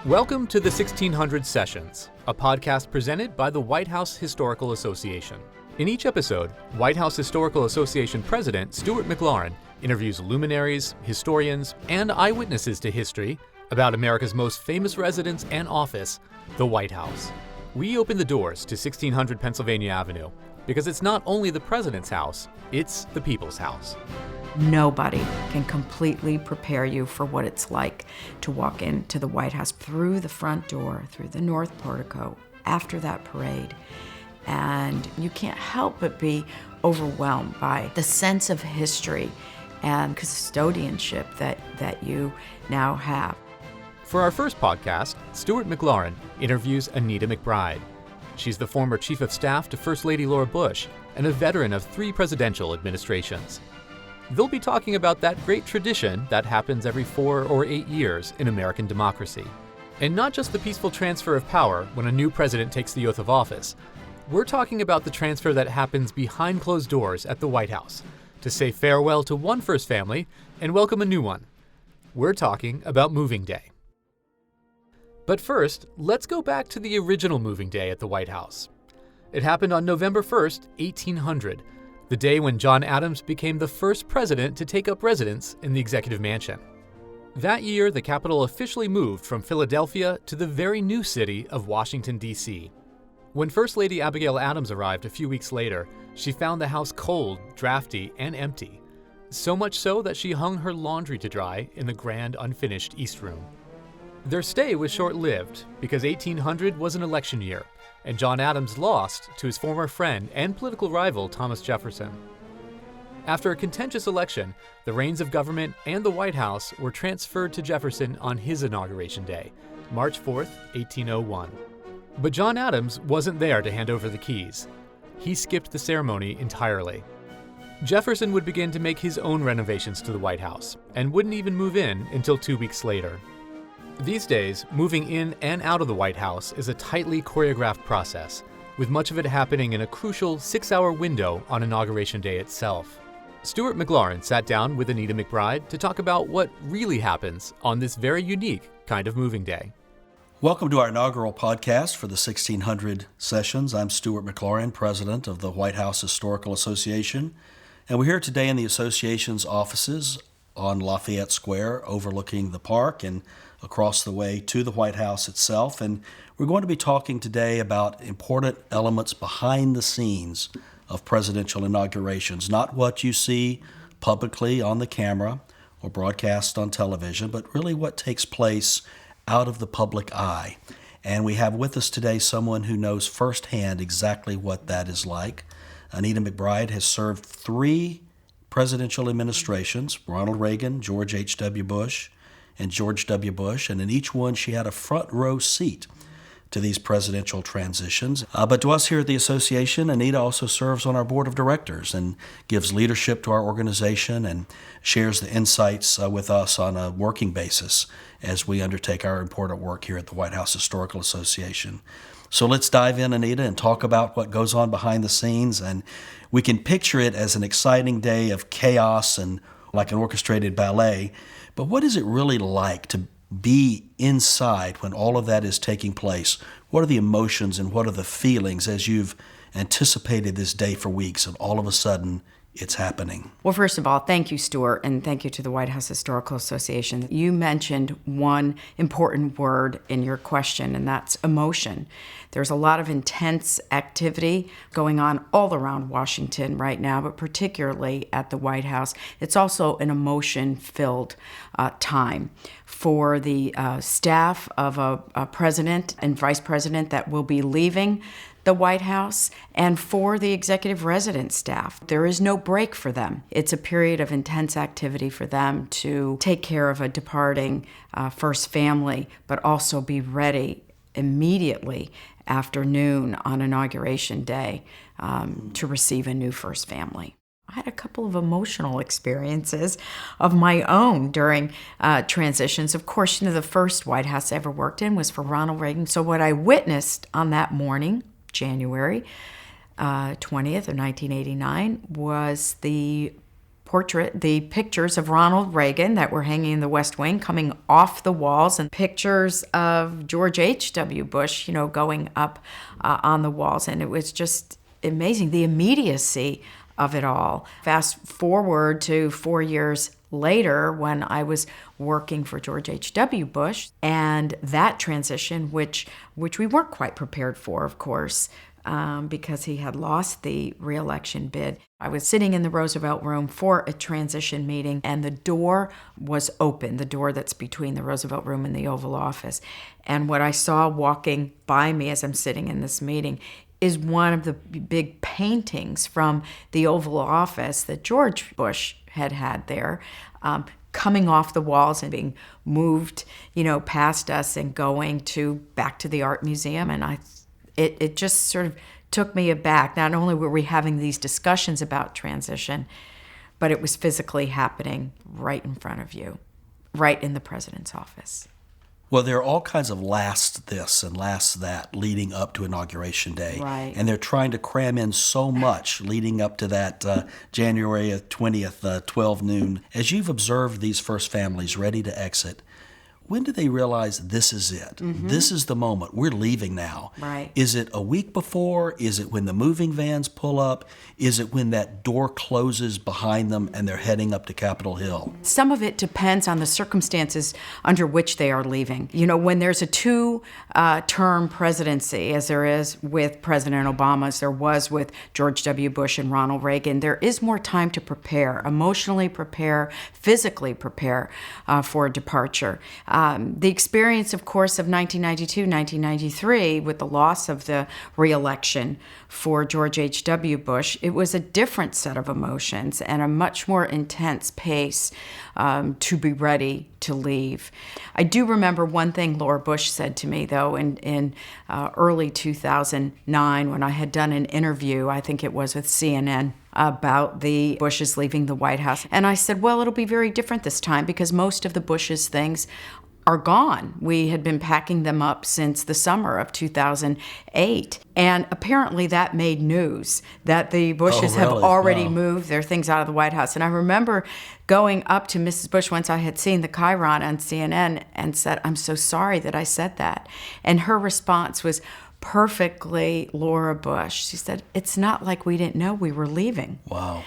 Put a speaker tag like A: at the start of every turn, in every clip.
A: Welcome to the 1600 Sessions, a podcast presented by the White House Historical Association. In each episode, White House Historical Association President Stuart McLaurin interviews luminaries, historians, and eyewitnesses to history about America's most famous residence and office, the White House. We open the doors to 1600 Pennsylvania Avenue because it's not only the president's house, it's the people's house.
B: Nobody can completely prepare you for what it's like to walk into the White House through the front door, through the north portico, after that parade. And you can't help but be overwhelmed by the sense of history and custodianship that you now have.
A: For our first podcast, Stuart McLaurin interviews Anita McBride. She's the former Chief of Staff to First Lady Laura Bush and a veteran of 3 presidential administrations. They'll be talking about that great tradition that happens every 4 or 8 years in American democracy. And not just the peaceful transfer of power when a new president takes the oath of office. We're talking about the transfer that happens behind closed doors at the White House to say farewell to one first family and welcome a new one. We're talking about moving day. But first, let's go back to the original moving day at the White House. It happened on November 1st, 1800, the day when John Adams became the first president to take up residence in the Executive Mansion. That year, the capital officially moved from Philadelphia to the very new city of Washington, D.C. When First Lady Abigail Adams arrived a few weeks later, she found the house cold, drafty, and empty. So much so that she hung her laundry to dry in the grand, unfinished East Room. Their stay was short-lived because 1800 was an election year, and John Adams lost to his former friend and political rival Thomas Jefferson. After a contentious election, the reins of government and the White House were transferred to Jefferson on his inauguration day, March 4th, 1801. But John Adams wasn't there to hand over the keys. He skipped the ceremony entirely. Jefferson would begin to make his own renovations to the White House and wouldn't even move in until 2 weeks later. These days, moving in and out of the White House is a tightly choreographed process, with much of it happening in a crucial 6-hour window on Inauguration Day itself. Stuart McLaurin sat down with Anita McBride to talk about what really happens on this very unique kind of moving day.
C: Welcome to our inaugural podcast for the 1600 Sessions. I'm Stuart McLaurin, president of the White House Historical Association, and we're here today in the association's offices on Lafayette Square, overlooking the park and across the way to the White House itself. And we're going to be talking today about important elements behind the scenes of presidential inaugurations, not what you see publicly on the camera or broadcast on television, but really what takes place out of the public eye. And we have with us today someone who knows firsthand exactly what that is like. Anita McBride has served 3 presidential administrations, Ronald Reagan, George H.W. Bush, and George W. Bush, and in each one she had a front row seat to these presidential transitions. But to us here at the association, Anita also serves on our board of directors and gives leadership to our organization and shares the insights with us on a working basis as we undertake our important work here at the White House Historical Association. So let's dive in, Anita, and talk about what goes on behind the scenes. And we can picture it as an exciting day of chaos and like an orchestrated ballet. But what is it really like to be inside when all of that is taking place? What are the emotions and what are the feelings as you've anticipated this day for weeks and all of a sudden it's happening?
B: Well, first of all, thank you, Stuart, and thank you to the White House Historical Association. You mentioned one important word in your question, and that's emotion. There's a lot of intense activity going on all around Washington right now, but particularly at the White House. It's also an emotion-filled time for the staff of a president and vice president that will be leaving the White House, and for the executive resident staff. There is no break for them. It's a period of intense activity for them to take care of a departing first family, but also be ready immediately after noon on Inauguration Day to receive a new first family. I had a couple of emotional experiences of my own during transitions. Of course, the first White House I ever worked in was for Ronald Reagan. So what I witnessed on that morning, January 20th of 1989, was the the pictures of Ronald Reagan that were hanging in the West Wing coming off the walls, and pictures of George H.W. Bush, going up on the walls. And it was just amazing, the immediacy of it all. Fast forward to 4 years later when I was working for George H.W. Bush, and that transition, which we weren't quite prepared for, of course, because he had lost the re-election bid. I was sitting in the Roosevelt Room for a transition meeting, and the door was open, the door that's between the Roosevelt Room and the Oval Office. And what I saw walking by me as I'm sitting in this meeting is one of the big paintings from the Oval Office that George Bush had there, coming off the walls and being moved, past us and going back to the Art Museum. And it just sort of took me aback. Not only were we having these discussions about transition, but it was physically happening right in front of you, right in the president's office.
C: Well, there are all kinds of last this and last that leading up to Inauguration Day.
B: Right.
C: And they're trying to cram in so much leading up to that January 20th, 12 noon. As you've observed these first families ready to exit, when do they realize this is it? Mm-hmm. This is the moment. We're leaving now.
B: Right.
C: Is it a week before? Is it when the moving vans pull up? Is it when that door closes behind them and they're heading up to Capitol Hill?
B: Some of it depends on the circumstances under which they are leaving. When there's a two-term presidency, as there is with President Obama, as there was with George W. Bush and Ronald Reagan, there is more time to prepare, emotionally prepare, physically prepare for a departure. The experience, of course, of 1992, 1993, with the loss of the re-election for George H.W. Bush, it was a different set of emotions and a much more intense pace to be ready to leave. I do remember one thing Laura Bush said to me, though, in early 2009 when I had done an interview, I think it was with CNN, about the Bushes leaving the White House. And I said, well, it'll be very different this time because most of the Bushes things are gone. We had been packing them up since the summer of 2008. And apparently that made news, that the Bushes have already moved their things out of the White House. And I remember going up to Mrs. Bush once I had seen the chyron on CNN and said, I'm so sorry that I said that. And her response was perfectly Laura Bush. She said, it's not like we didn't know we were leaving.
C: Wow.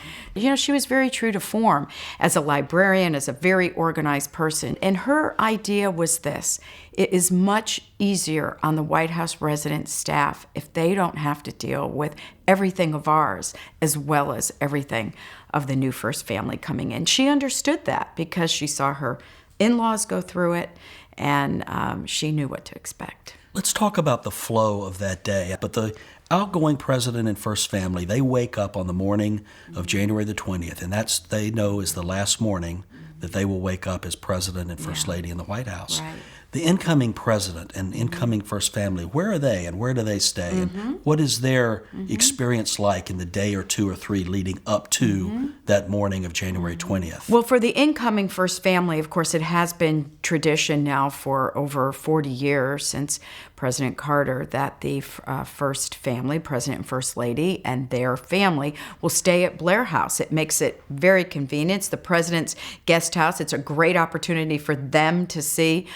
B: She was very true to form as a librarian, as a very organized person. And her idea was this: it is much easier on the White House resident staff if they don't have to deal with everything of ours as well as everything of the new first family coming in. She understood that because she saw her in-laws go through it, and she knew what to expect.
C: Let's talk about the flow of that day. But the outgoing president and first family, they wake up on the morning of January the 20th, and that's, they know, is the last morning that they will wake up as president and first lady in the White House.
B: Right.
C: The incoming president and incoming first family, where are they and where do they stay? And what is their experience like in the day or two or three leading up to that morning of January 20th?
B: Well, for the incoming first family, of course, it has been tradition now for over 40 years since President Carter that the first family, President and First Lady, and their family will stay at Blair House. It makes it very convenient. It's the president's guest house. It's a great opportunity for them to see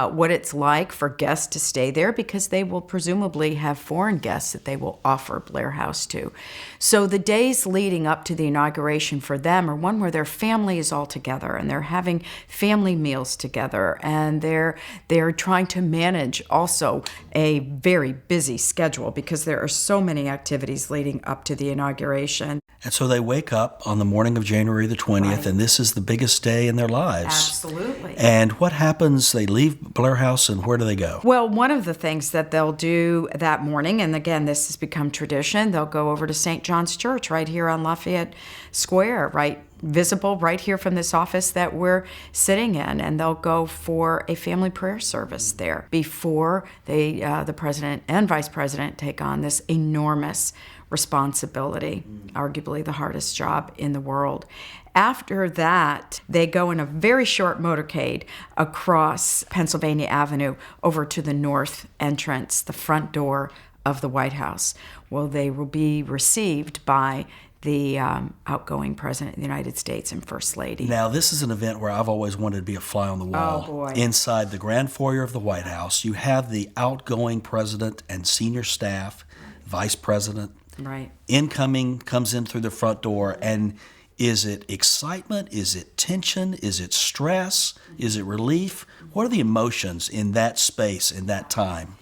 B: what it's like for guests to stay there because they will presumably have foreign guests that they will offer Blair House to. So the days leading up to the inauguration for them are one where their family is all together and they're having family meals together and they're trying to manage also a very busy schedule because there are so many activities leading up to the inauguration.
C: And so they wake up on the morning of January the 20th, right, and this is the biggest day in their lives.
B: Absolutely.
C: And what happens? They leave Blair House, and where do they go?
B: Well, one of the things that they'll do that morning, and again, this has become tradition, they'll go over to St. John's Church right here on Lafayette Square, right visible right here from this office that we're sitting in, and they'll go for a family prayer service there before they, the president and vice president take on this enormous responsibility, arguably the hardest job in the world. After that, they go in a very short motorcade across Pennsylvania Avenue over to the north entrance, the front door of the White House. Well, they will be received by the outgoing President of the United States and First Lady.
C: Now, this is an event where I've always wanted to be a fly on the wall.
B: Oh, boy.
C: Inside the grand foyer of the White House, you have the outgoing president and senior staff, vice president.
B: Right.
C: Incoming comes in through the front door, and is it excitement? Is it tension? Is it stress? Is it relief? What are the emotions in that space, in that time?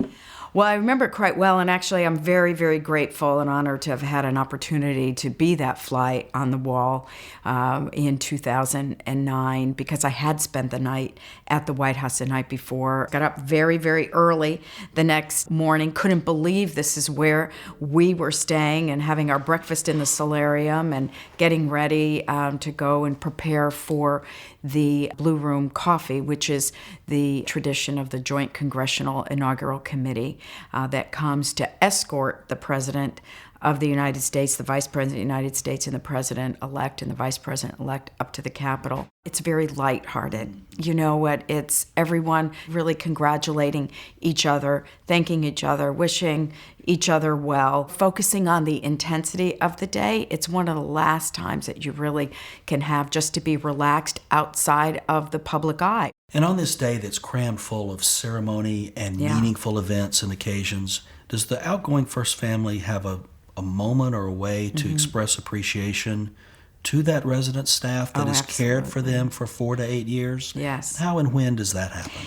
B: Well, I remember it quite well, and actually I'm very, very grateful and honored to have had an opportunity to be that fly on the wall in 2009, because I had spent the night at the White House the night before. Got up very, very early the next morning, couldn't believe this is where we were staying, and having our breakfast in the solarium and getting ready to go and prepare for the Blue Room coffee, which is the tradition of the Joint Congressional Inaugural Committee that comes to escort the President of the United States, the Vice President of the United States, and the President-elect and the Vice President-elect up to the Capitol. It's very lighthearted. You know what? It's everyone really congratulating each other, thanking each other, wishing each other well, focusing on the intensity of the day. It's one of the last times that you really can have just to be relaxed outside of the public eye.
C: And on this day that's crammed full of ceremony and meaningful events and occasions, does the outgoing First Family have a moment or a way to express appreciation to that resident staff that has cared for them for 4 to 8 years?
B: Yes.
C: How and when does that happen?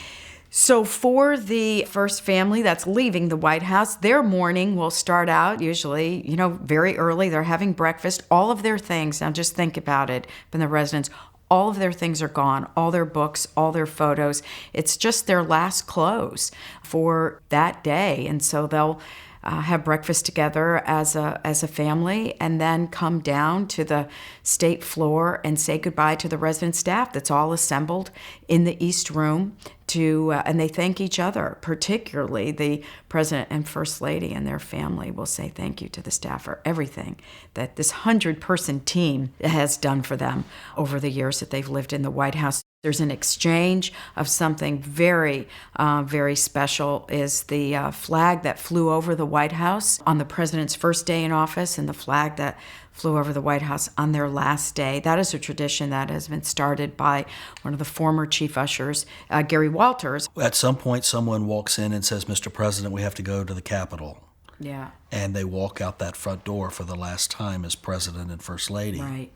B: So for the First Family that's leaving the White House, their morning will start out usually, very early. They're having breakfast. All of their things, now just think about it, from the residents, all of their things are gone, all their books, all their photos. It's just their last clothes for that day. And so they'll have breakfast together as a family, and then come down to the state floor and say goodbye to the resident staff that's all assembled in the East Room and they thank each other, particularly the President and First Lady and their family will say thank you to the staff for everything that this 100-person team has done for them over the years that they've lived in the White House. There's an exchange of something very, very special, is the flag that flew over the White House on the president's first day in office and the flag that flew over the White House on their last day. That is a tradition that has been started by one of the former chief ushers, Gary Walters.
C: At some point, someone walks in and says, "Mr. President, we have to go to the Capitol."
B: Yeah.
C: And they walk out that front door for the last time as President and First Lady.
B: Right.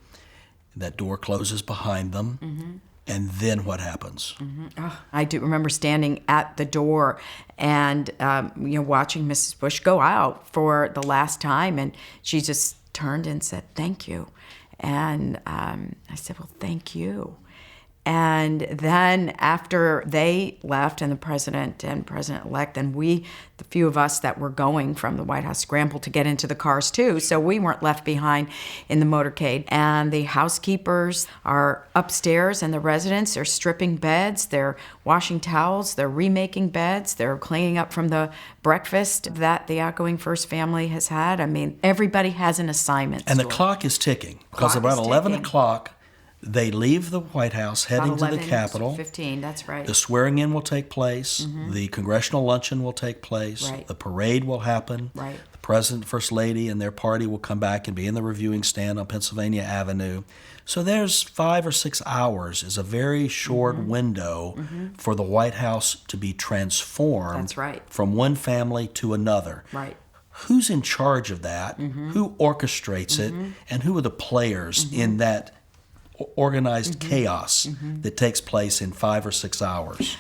C: That door closes behind them. Mm-hmm. And then what happens?
B: Mm-hmm. Oh, I do remember standing at the door and watching Mrs. Bush go out for the last time, and she just turned and said, "Thank you." And I said, "Well, thank you." And then after they left, and the President and President-elect, then the few of us that were going from the White House scrambled to get into the cars too, so we weren't left behind in the motorcade. And the housekeepers are upstairs, and the residents are stripping beds, they're washing towels, they're remaking beds, they're cleaning up from the breakfast that the outgoing First Family has had. I mean, everybody has an assignment.
C: And the clock is ticking, because about 11 o'clock, they leave the White House, heading to the Capitol.
B: 15, that's right.
C: The swearing-in will take place. Mm-hmm. The congressional luncheon will take place.
B: Right.
C: The parade will happen.
B: Right.
C: The President, First Lady, and their party will come back and be in the reviewing stand on Pennsylvania Avenue. So there's 5 or 6 hours is a very short window for the White House to be transformed.
B: That's right.
C: From one family to another.
B: Right.
C: Who's in charge of that? Who orchestrates it? And who are the players in that organized chaos that takes place in 5 or 6 hours?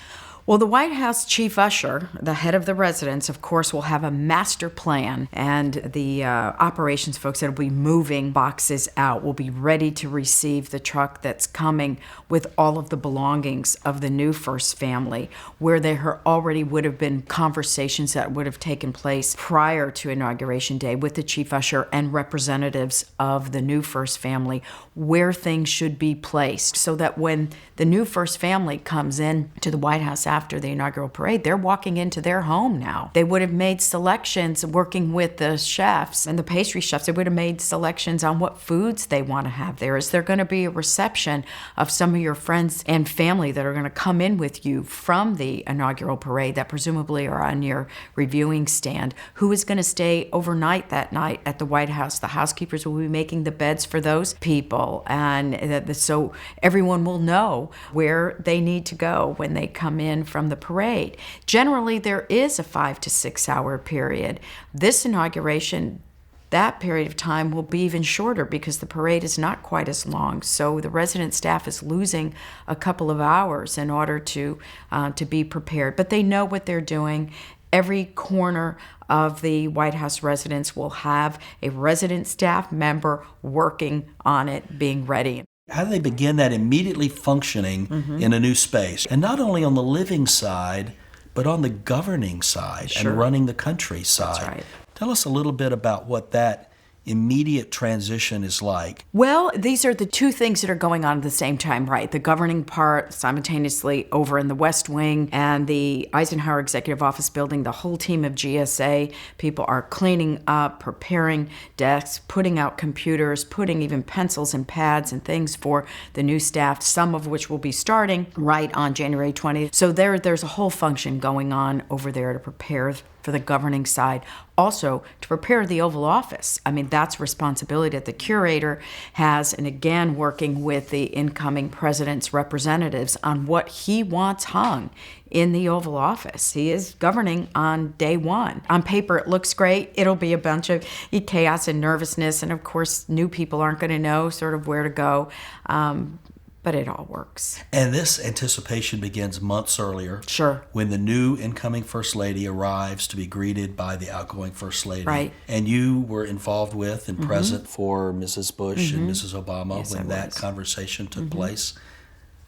B: Well, the White House chief usher, the head of the residence, of course, will have a master plan, and the operations folks that will be moving boxes out will be ready to receive the truck that's coming with all of the belongings of the new First Family, where there already would have been conversations that would have taken place prior to Inauguration Day with the chief usher and representatives of the new First Family, where things should be placed, so that when the new First Family comes in to the White House after the inaugural parade, they're walking into their home now. They would have made selections working with the chefs and the pastry chefs. They would have made selections on what foods they want to have there. Is there going to be a reception of some of your friends and family that are going to come in with you from the inaugural parade that presumably are on your reviewing stand? Who is going to stay overnight that night at the White House? The housekeepers will be making the beds for those people, and so everyone will know where they need to go when they come in from the parade. Generally, there is a 5 to 6 hour period. This inauguration, that period of time will be even shorter because the parade is not quite as long. So the resident staff is losing a couple of hours in order to be prepared. But they know what they're doing. Every corner of the White House residence will have a resident staff member working on it, being ready.
C: How do they begin that immediately functioning in a new space? And not only on the living side, but on the governing side and running the country side.
B: That's right.
C: Tell us a little bit about what that immediate transition is like.
B: Well, these are the two things that are going on at the same time, right? The governing part simultaneously over in the West Wing and the Eisenhower Executive Office building, the whole team of GSA people are cleaning up, preparing desks, putting out computers, putting even pencils and pads and things for the new staff, some of which will be starting right on January 20th. So there's a whole function going on over there to prepare for the governing side. Also, to prepare the Oval Office. I mean, that's responsibility that the curator has, and again, working with the incoming president's representatives on what he wants hung in the Oval Office. He is governing on day one. On paper, it looks great. It'll be a bunch of chaos and nervousness, and of course, new people aren't going to know sort of where to go. But it all works.
C: And this anticipation begins months earlier.
B: Sure.
C: When the new incoming First Lady arrives to be greeted by the outgoing First Lady.
B: Right.
C: And you were involved with and present for Mrs. Bush and Mrs. Obama
B: Yes,
C: when
B: I
C: that
B: was.
C: conversation took place.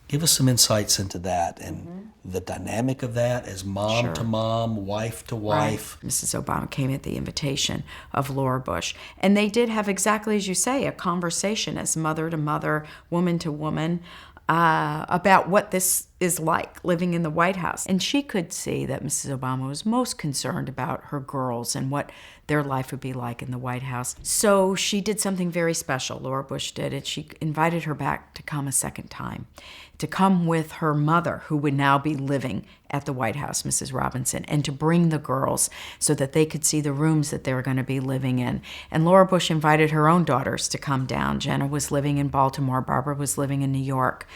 C: Give us some insights into that and the dynamic of that as mom to mom, wife to wife.
B: Right. Mrs. Obama came at the invitation of Laura Bush. And they did have, exactly as you say, a conversation as mother to mother, woman to woman, about what this is like living in the White House. And she could see that Mrs. Obama was most concerned about her girls and what their life would be like in the White House. So she did something very special, Laura Bush did, and she invited her back to come a second time, to come with her mother, who would now be living at the White House, Mrs. Robinson, and to bring the girls so that they could see the rooms that they were going to be living in. And Laura Bush invited her own daughters to come down. Jenna was living in Baltimore, Barbara was living in New York,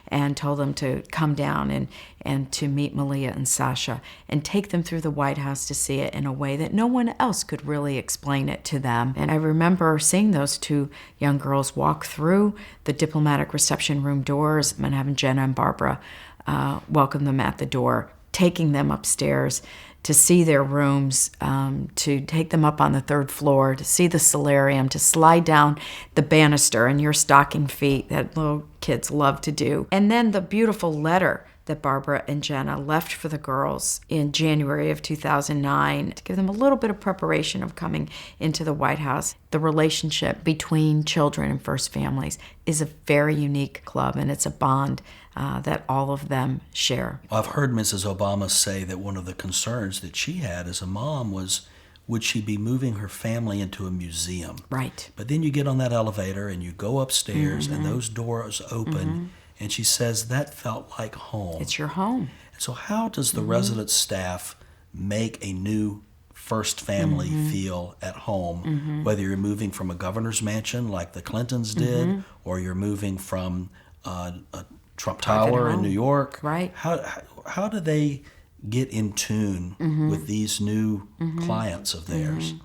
B: and told them to come down and to meet Malia and Sasha and take them through the White House to see it in a way that no one else could really explain it to them. And I remember seeing those two young girls walk through the diplomatic reception room doors and having Jenna and Barbara welcome them at the door, taking them upstairs to see their rooms, to take them up on the third floor, to see the solarium, to slide down the banister in your stocking feet that little kids love to do. And then the beautiful letter that Barbara and Jenna left for the girls in January of 2009 to give them a little bit of preparation of coming into the White House. The relationship between children and first families is a very unique club, and it's a bond that all of them share.
C: I've heard Mrs. Obama say that one of the concerns that she had as a mom was, would she be moving her family into a museum?
B: Right.
C: But then you get on that elevator and you go upstairs and those doors open, and she says that felt like home.
B: It's your home.
C: So how does the resident staff make a new first family feel at home, whether you're moving from a governor's mansion like the Clintons did, or you're moving from a Trump Tower in New York?
B: Right.
C: How do they get in tune with these new clients of theirs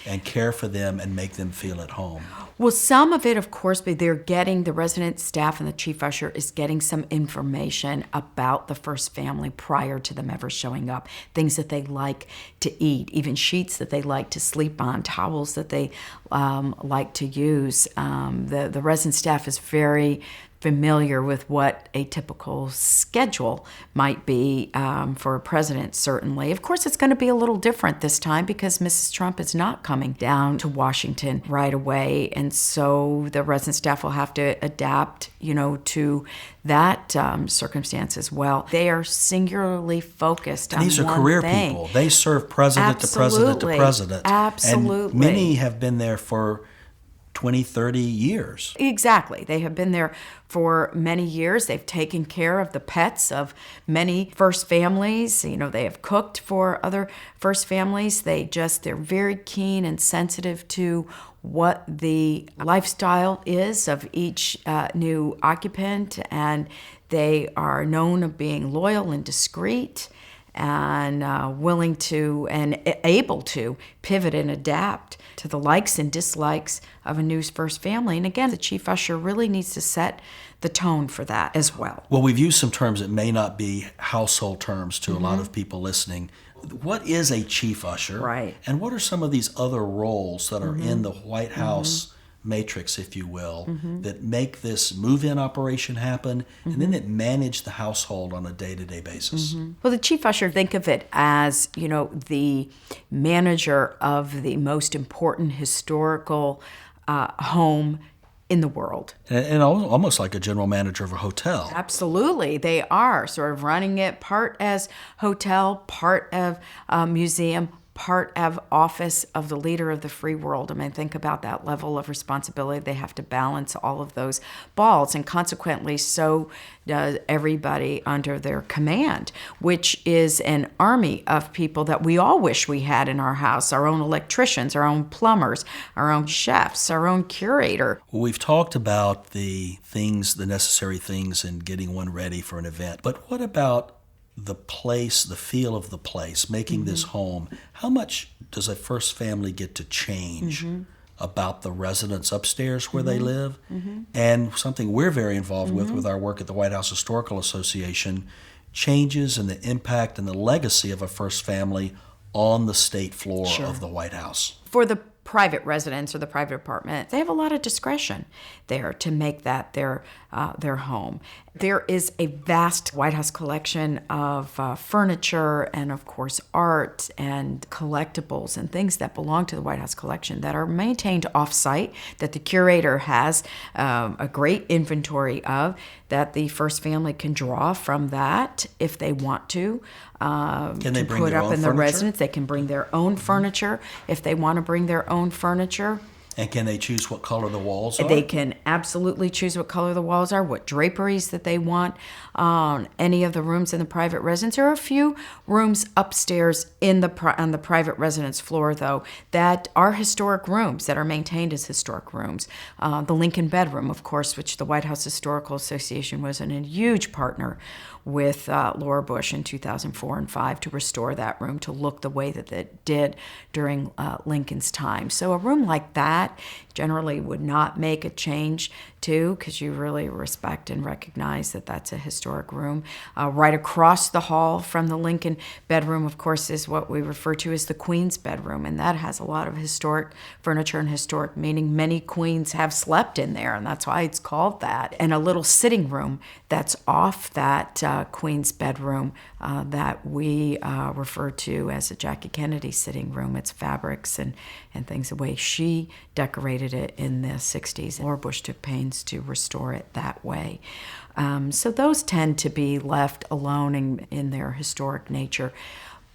C: and care for them and make them feel at home?
B: Well, some of it, of course, but they're getting, the resident staff and the chief usher is getting some information about the first family prior to them ever showing up. Things that they like to eat, even sheets that they like to sleep on, towels that they like to use. The resident staff is very, familiar with what a typical schedule might be for a president, certainly. Of course, it's going to be a little different this time because Mrs. Trump is not coming down to Washington right away. And so the resident staff will have to adapt, to that circumstance as well. They are singularly focused on one thing.
C: These are career people. They serve president to president to president.
B: Absolutely.
C: And many have been there for 20, 30 years.
B: Exactly. They have been there for many years. They've taken care of the pets of many first families. They have cooked for other first families. They're very keen and sensitive to what the lifestyle is of each new occupant, and they are known of being loyal and discreet and willing to and able to pivot and adapt to the likes and dislikes of a new first family. And again, the chief usher really needs to set the tone for that as well.
C: Well, we've used some terms that may not be household terms to a lot of people listening. What is a chief usher?
B: Right.
C: And what are some of these other roles that are in the White House matrix, if you will, that make this move-in operation happen and then that manage the household on a day-to-day basis?
B: Well, the chief usher, think of it as, the manager of the most important historical home in the world.
C: And almost like a general manager of a hotel.
B: Absolutely. They are sort of running it part as hotel, part of museum, part of office of the leader of the free world. I mean, think about that level of responsibility. They have to balance all of those balls, and consequently, so does everybody under their command, which is an army of people that we all wish we had in our house: our own electricians, our own plumbers, our own chefs, our own curator.
C: Well, we've talked about the necessary things in getting one ready for an event, but what about the place, the feel of the place, making this home? How much does a first family get to change about the residents upstairs where they live? And something we're very involved with our work at the White House Historical Association, changes in the impact and the legacy of a first family on the state floor of the White House.
B: For the private residence or the private apartment, they have a lot of discretion there to make that their home. There is a vast White House collection of furniture and, of course, art and collectibles and things that belong to the White House collection that are maintained off-site, that the curator has a great inventory of, that the first family can draw from that if they want to.
C: Can they bring
B: put
C: their
B: up
C: own
B: in the
C: furniture?
B: residence. They can bring their own furniture if they want to bring their own furniture.
C: And can they choose what color the walls are?
B: They can absolutely choose what color the walls are, what draperies that they want on any of the rooms in the private residence. There are a few rooms upstairs on the private residence floor, though, that are historic rooms, that are maintained as historic rooms. The Lincoln bedroom, of course, which the White House Historical Association was a huge partner with Laura Bush in 2004 and 2005 to restore that room to look the way that it did during Lincoln's time. So a room like that generally would not make a change to, because you really respect and recognize that that's a historic room. Right across the hall from the Lincoln bedroom, of course, is what we refer to as the Queen's bedroom, and that has a lot of historic furniture and historic meaning. Many queens have slept in there, and that's why it's called that. And a little sitting room that's off that Queen's bedroom that we refer to as a Jackie Kennedy sitting room. It's fabrics and things the way she decorated it in the 60s. Laura Bush took pains to restore it that way. So those tend to be left alone in their historic nature.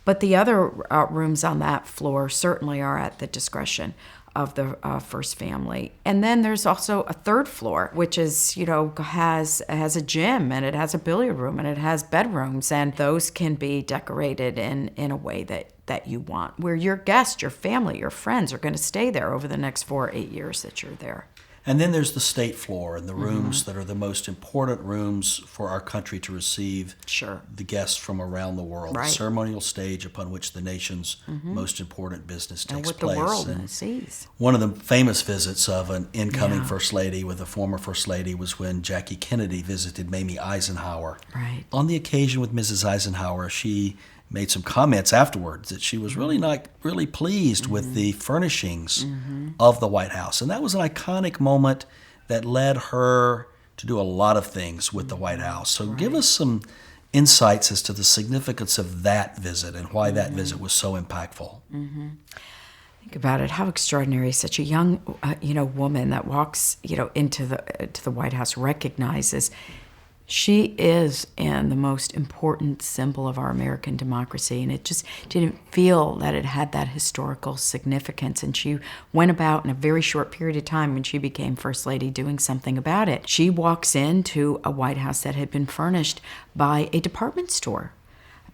B: But the other rooms on that floor certainly are at the discretion of the first family. And then there's also a third floor, which is, has a gym, and it has a billiard room, and it has bedrooms, and those can be decorated in a way that you want, where your guests, your family, your friends are going to stay there over the next 4 or 8 years that you're there.
C: And then there's the state floor and the rooms that are the most important rooms for our country to receive the guests from around the world.
B: Right.
C: The ceremonial stage upon which the nation's most important business takes
B: and what
C: place.
B: The world sees.
C: One of the famous visits of an incoming First Lady with a former First Lady was when Jackie Kennedy visited Mamie Eisenhower.
B: Right.
C: On the occasion with Mrs. Eisenhower, she made some comments afterwards that she was really not really pleased with the furnishings of the White House. And that was an iconic moment that led her to to do a lot of things with the White House. So give us some insights as to the significance of that visit and why that visit was so impactful.
B: Think about it. How extraordinary! Such a young, woman that walks, into the White House recognizes she is and the most important symbol of our American democracy, and it just didn't feel that it had that historical significance. And she went about in a very short period of time when she became First Lady doing something about it. She walks into a White House that had been furnished by a department store.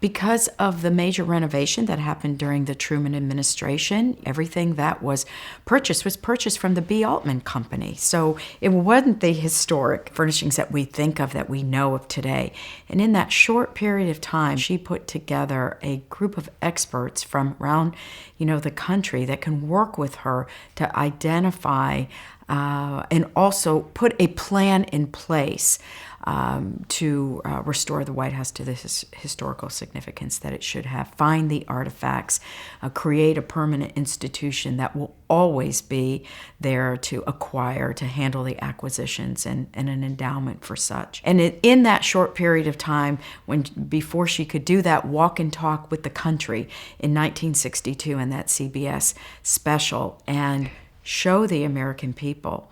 B: Because of the major renovation that happened during the Truman administration, everything that was purchased from the B. Altman Company. So it wasn't the historic furnishings that we think of, that we know of today. And in that short period of time, she put together a group of experts from around, the country that can work with her to identify and also put a plan in place to restore the White House to the historical significance that it should have. Find the artifacts, create a permanent institution that will always be there to acquire, to handle the acquisitions, and an endowment for such. And in that short period of time, before she could do that, walk and talk with the country in 1962 in that CBS special, and show the American people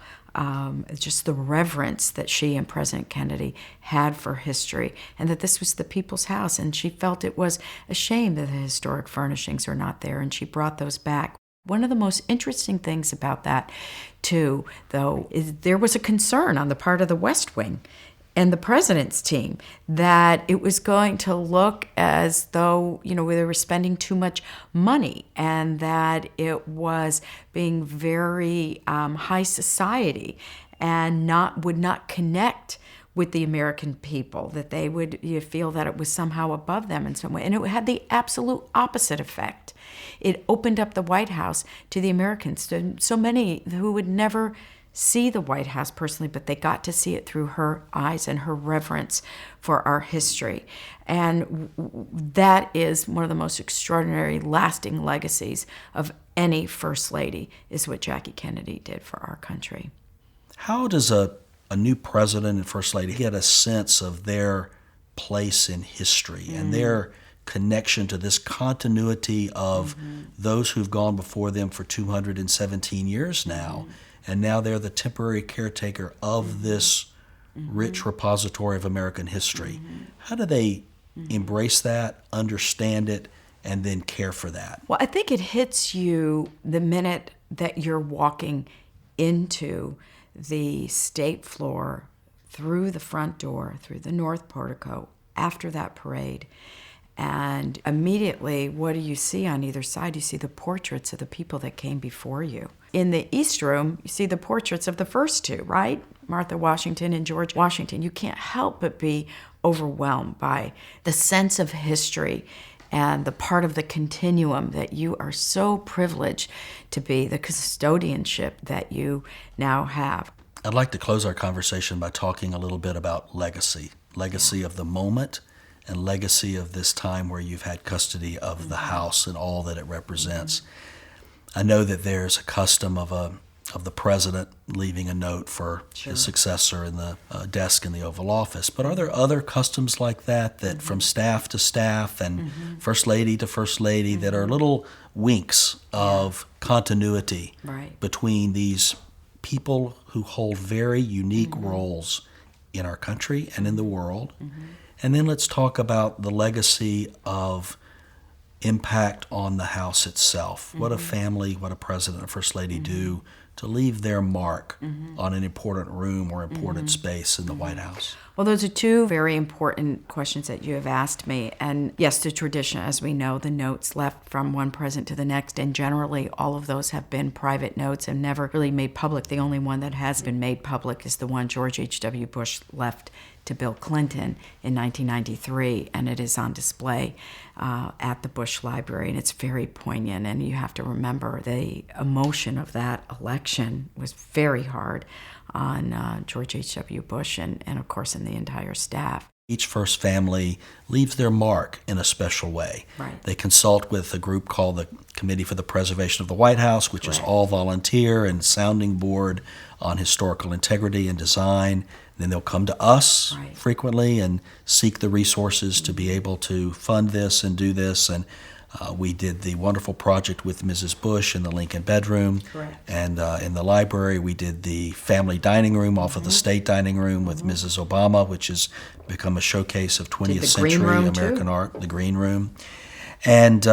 B: just the reverence that she and President Kennedy had for history, and that this was the people's house. And she felt it was a shame that the historic furnishings are not there, and she brought those back. One of the most interesting things about that, too, though, is there was a concern on the part of the West Wing and the president's team that it was going to look as though, they were spending too much money, and that it was being very high society and would not connect with the American people, that they would feel that it was somehow above them in some way. And it had the absolute opposite effect. It opened up the White House to the Americans, to so many who would never see the White House personally, but they got to see it through her eyes and her reverence for our history. And that is one of the most extraordinary, lasting legacies of any First Lady, is what Jackie Kennedy did for our country.
C: How does a new president and First Lady get a sense of their place in history and their connection to this continuity of those who've gone before them for 217 years now? And now they're the temporary caretaker of this rich repository of American history. How do they embrace that, understand it, and then care for that?
B: Well, I think it hits you the minute that you're walking into the state floor, through the front door, through the north portico, after that parade. And immediately, what do you see on either side? You see the portraits of the people that came before you. In the East Room, you see the portraits of the first two, right? Martha Washington and George Washington. You can't help but be overwhelmed by the sense of history and the part of the continuum that you are so privileged to be, the custodianship that you now have.
C: I'd like to close our conversation by talking a little bit about legacy of the moment, and legacy of this time where you've had custody of the house and all that it represents. I know that there's a custom of the president leaving a note for his successor in the desk in the Oval Office, but are there other customs like that from staff to staff and First Lady to First Lady that are little winks of continuity between these people who hold very unique roles in our country and in the world? And then let's talk about the legacy of impact on the house itself. What a family, what a president and First Lady do to leave their mark on an important room or important space in the White House.
B: Well, those are two very important questions that you have asked me. And yes, the tradition, as we know, the notes left from one president to the next, and generally all of those have been private notes and never really made public. The only one that has been made public is the one George H.W. Bush left to Bill Clinton in 1993, and it is on display at the Bush Library, and it's very poignant. And you have to remember the emotion of that election was very hard on George H.W. Bush and of course, in the entire staff.
C: Each first family leaves their mark in a special way.
B: Right.
C: They consult with a group called the Committee for the Preservation of the White House, which is all volunteer and sounding board on historical integrity and design. then they'll come to us
B: Right.
C: frequently and seek the resources to be able to fund this and do this. And we did the wonderful project with Mrs. Bush in the Lincoln bedroom.
B: Correct.
C: And in the library, we did the family dining room off of the state dining room with Mrs. Obama, which has become a showcase of 20th
B: the green
C: century
B: room,
C: American
B: too.
C: art, the green room. And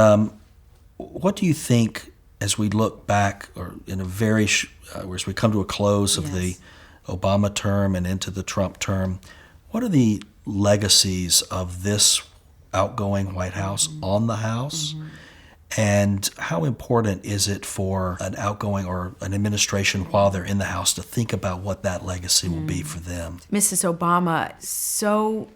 C: what do you think as we look back, or in a very, as we come to a close of the
B: Yes.
C: Obama term and into the Trump term, what are the legacies of this outgoing White House on the House? And how important is it for an outgoing or an administration while they're in the House to think about what that legacy will be for them?
B: Mrs. Obama so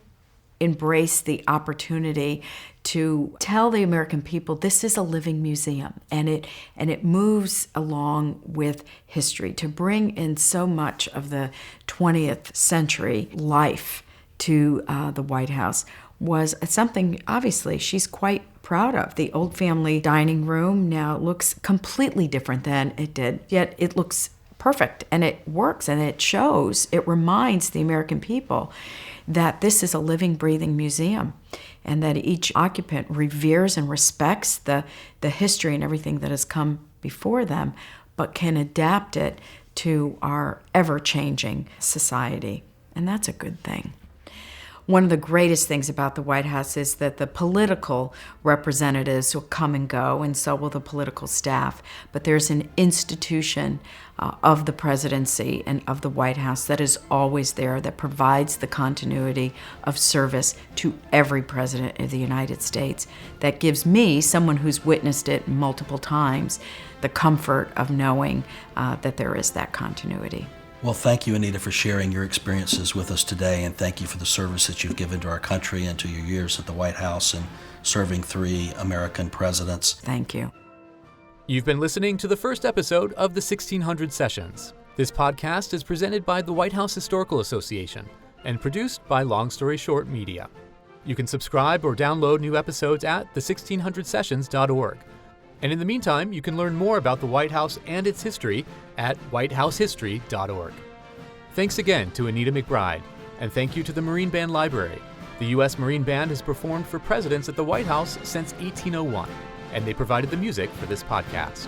B: embraced the opportunity to tell the American people this is a living museum, and it moves along with history, to bring in so much of the 20th century life to the White House was something obviously she's quite proud of. The old family dining room now looks completely different than it did, yet it looks perfect and it works and it shows, it reminds the American people that this is a living, breathing museum and that each occupant reveres and respects the history and everything that has come before them, but can adapt it to our ever-changing society. And that's a good thing. One of the greatest things about the White House is that the political representatives will come and go, and so will the political staff. But there's an institution of the presidency and of the White House that is always there, that provides the continuity of service to every president of the United States. That gives me, someone who's witnessed it multiple times, the comfort of knowing that there is that continuity.
C: Well, thank you, Anita, for sharing your experiences with us today, and thank you for the service that you've given to our country and to your years at the White House and serving 3 American presidents.
B: Thank you.
A: You've been listening to the first episode of the 1600 Sessions. This podcast is presented by the White House Historical Association and produced by Long Story Short Media. You can subscribe or download new episodes at the1600sessions.org. And in the meantime, you can learn more about the White House and its history at whitehousehistory.org. Thanks again to Anita McBride, and thank you to the Marine Band Library. The U.S. Marine Band has performed for presidents at the White House since 1801, and they provided the music for this podcast.